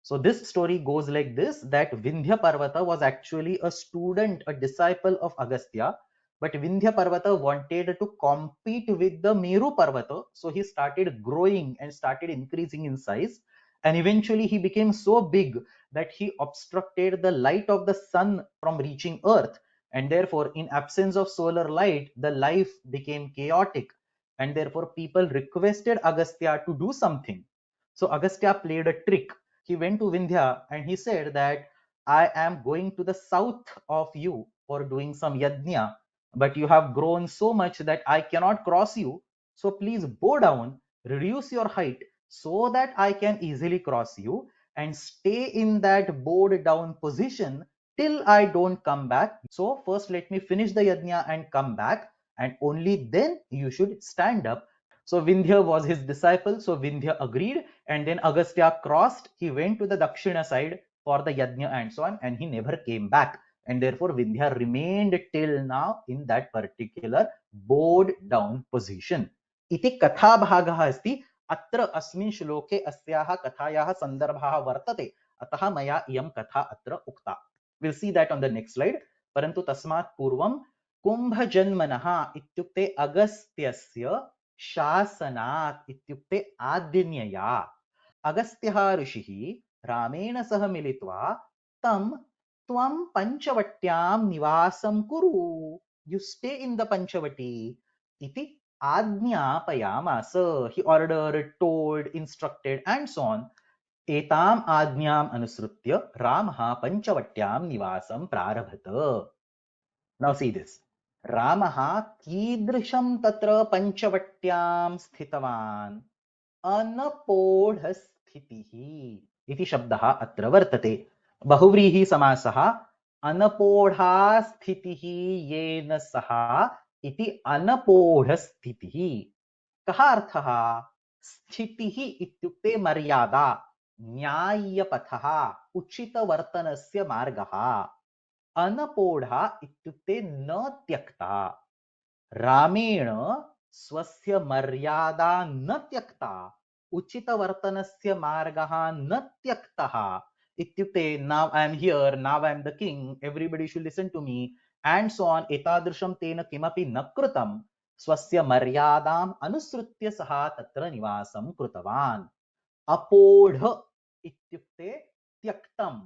So this story goes like this, that Vindhya Parvata was actually a student, a disciple of Agastya, but Vindhya Parvata wanted to compete with the Meru Parvata, so he started growing and started increasing in size, and eventually he became so big that he obstructed the light of the sun from reaching earth, and therefore in absence of solar light the life became chaotic, and therefore people requested Agastya to do something. So Agastya played a trick. He went to Vindhya and he said that I am going to the south of you for doing some yajna, but you have grown so much that I cannot cross you. So please bow down, reduce your height so that I can easily cross you, and stay in that bowed down position till I don't come back. So first let me finish the yajna and come back, and only then you should stand up. So Vindhya was his disciple, so Vindhya agreed, and then Agastya crossed. He went to the Dakshina side for the yajna and so on, and he never came back. And therefore Vindhya remained till now in that particular bowed down position. Iti katha bhagah asti. Atra asmin shloke asyaha kathayaha sandarbhaha vartate. Ataha maya iyam katha atra ukta. We'll see that on the next slide. Parantu tasmat purvam kumbha janmanaha ityukte Agastyasya शासनात् इत्युक्ते आदिन्यया. अगस्त्यः ऋषिः रामेण सह मिलित्वा तं त्वं पंचवट्यां निवासं कुरु. You stay in the Panchavati इति आज्ञापयामास. He ordered, told, instructed and so on. एताम् आज्ञाम् अनुसृत्य रामः पंचवट्यां निवासं प्रारभत. Now see this. रामः कीदृशं तत्र पञ्चवट्यां स्थितवान्? अनपोढस्थितिः इति शब्दः अत्र वर्तते. बहुव्रीहि समासः. अनपोढा स्थितिः येन सह इति अनपोढस्थितिः. कः अर्थः? स्थितिः इत्युक्ते मर्यादा, न्याय्यपथः, उचितवर्तनस्य मार्गः. अनपोढा इत्युक्ते न त्यक्ता. रामेण स्वस्य मर्यादा न त्यक्ता, उचितवर्तनस्य मार्गः न त्यक्तः. इत्युक्ते now I am here, now I am the king, everybody should listen to me and so on. एतादृशं तेन किमपि न कृतं. स्वस्य मर्यादाम् अनुसृत्य सः तत्र निवासं कृतवान्. अपोढ इत्युक्ते त्यक्तम्.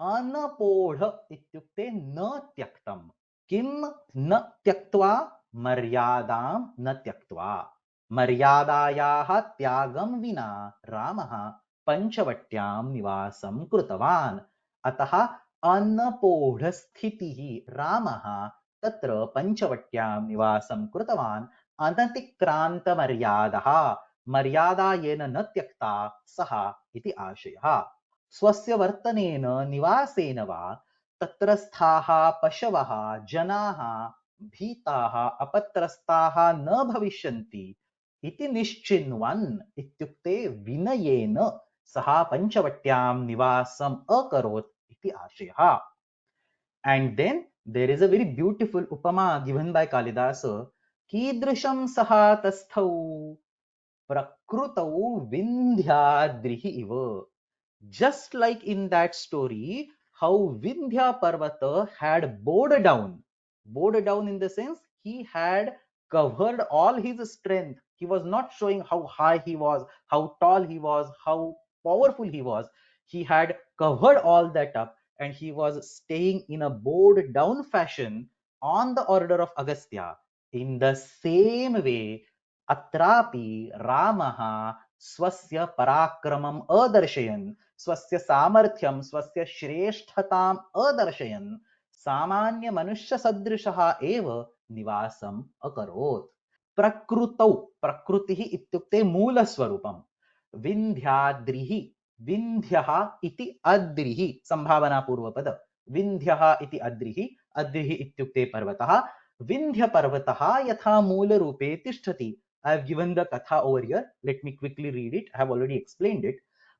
अनपोढ इत्युक्ते न त्यक्तम्. किं न त्यक्त्वा? मर्यादां न त्यक्त्वा. मर्यादायाः त्यागं विना रामः पंचवट्यां निवासं कृतवान्. अतः अनपोढस्थितिः. रामः तत्र पंचवट्यां निवासं कृतवान्. अनतिक्रान्तमर्यादः. मर्यादा येन न त्यक्ता सः इति आशयः. स्वस्य वर्तनेन निवासेन वा तत्रस्थाः पशवः जनाः भीताः अपत्रस्ताः न भविष्यन्ति. इति निश्चिन्वन् इत्युक्ते विनयेन सः पञ्चवट्यां निवासम् अकरोत् इति आशयः. And then there is a very beautiful upama given by Kalidasa. Kidrisham saha tasthau prakrutau vindhyadrihi iva. Just like in that story, how Vindhya Parvata had bowed down in the sense he had covered all his strength. He was not showing how high he was, how tall he was, how powerful he was. He had covered all that up and he was staying in a bowed down fashion on the order of Agastya. In the same way, Atrapi Ramaha स्वस्य पराक्रमम् अदर्शयन् स्वस्य सामर्थ्यं स्वस्य श्रेष्ठताम् अदर्शयन् सामान्य मनुष्य सदृशः एव निवासम् अकरोत्. प्रकृतौ, प्रकृतिः इत्युक्ते मूलस्वरूपम्. विन्ध्याद्रिः, विन्ध्यः इति अद्रिः, संभावनापूर्वपद. विन्ध्यः इति अद्रिः, अद्रिः इत्युक्ते पर्वतः. विन्ध्यपर्वतः यथा मूलरूपे तिष्ठति. I have given the katha over here. Let me quickly read it. I have already explained it.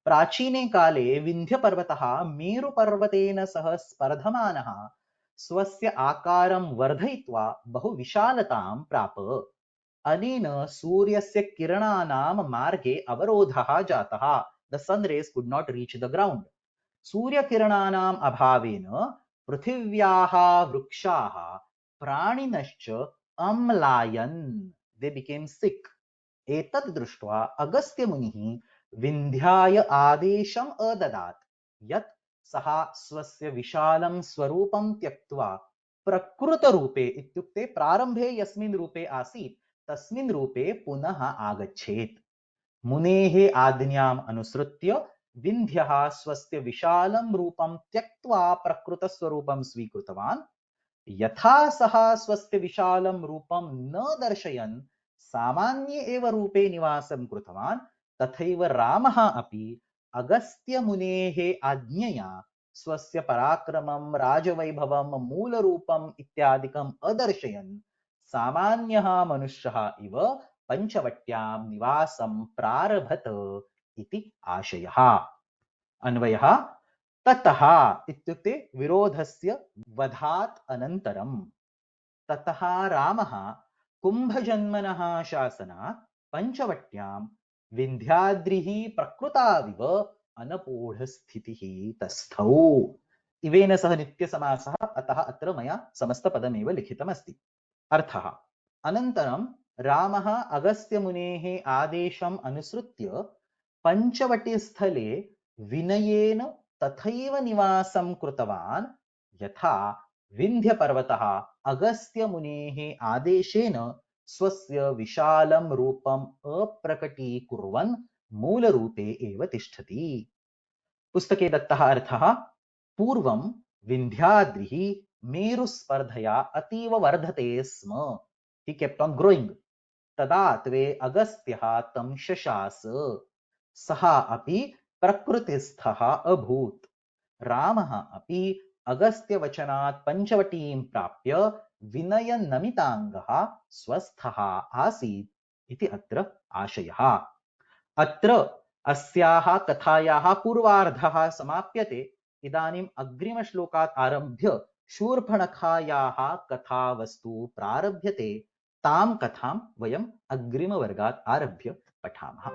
प्राचीने काले विन्ध्यपर्वतः मेरुपर्वतेन सह स्पर्धमानः स्वस्य आकारं वर्धयित्वा बहु विशालतां प्राप. अनेन सूर्यस्य किरणानां मार्गे अवरोधः जातः. The sun rays could not reach the ground. सूर्यकिरणानाम् अभावेन पृथिव्याः वृक्षाः प्राणिनश्च अम्लायन्. They became sick. एतद् दृष्ट्वा अगस्त्य मुनिः विन्ध्याय आदेशम् अददात् यत् सः स्वस्य विशालं स्वरूपं त्यक्त्वा प्रकृतरूपे इत्युक्ते प्रारम्भे यस्मिन् रूपे आसीत् तस्मिन् रूपे पुनः आगच्छेत्. मुनेः आज्ञाम् अनुसृत्य विन्ध्यः स्वस्य विशालं रूपं त्यक्त्वा प्रकृतस्वरूपं स्वीकृतवान्. यथा सः स्वस्य विशालं रूपं न दर्शयन् सामान्ये एव रूपे निवासं कृतवान् तथैव रामः अपि अगस्त्यमुनेः आज्ञया स्वस्य पराक्रमं राजवैभवं मूलरूपम् इत्यादिकम् अदर्शयन् सामान्यः मनुष्यः इव पञ्चवट्यां निवासं प्रारभत इति आशयः. अन्वयः ततः इत्युक्ते विरोधस्य वधात् अनन्तरं ततः रामः कुम्भजन्मनः शासनात् पञ्चवट्यां विन्ध्याद्रिः प्रकृताविव अनपूढस्थितिः तस्थौ. इवेन सह नित्यसमासः, अतः अत्र मया समस्तपदमेव लिखितमस्ति. अर्थः अनन्तरं रामः अगस्त्यमुनेः आदेशम् अनुसृत्य पञ्चवटीस्थले विनयेन तथैव निवासं कृतवान् यथा विन्ध्यपर्वतः अगस्त्यमुनेः आदेशेन स्वस्य विशालं रूपम् अप्रकटीकुर्वन् मूलरूपे एव तिष्ठति. पुस्तके दत्तः अर्थः पूर्वं विन्ध्याद्रिः मेरुस्पर्धया अतीव वर्धते स्म. He kept on growing. तदा त्वे अगस्त्यः तं शशास. सः अपि प्रकृतिस्थः अभूत्. रामः अपि अगस्त्यवचनात् पञ्चवटीं प्राप्य विनयनमिताङ्गः स्वस्थः आसीत् इति अत्र आशयः. अत्र अस्याः कथायाः पूर्वार्धः समाप्यते. इदानीम् अग्रिमश्लोकात् आरभ्य शूर्पणखायाः कथावस्तु प्रारभ्यते. तां कथां वयम् अग्रिमवर्गात् आरभ्य पठामः.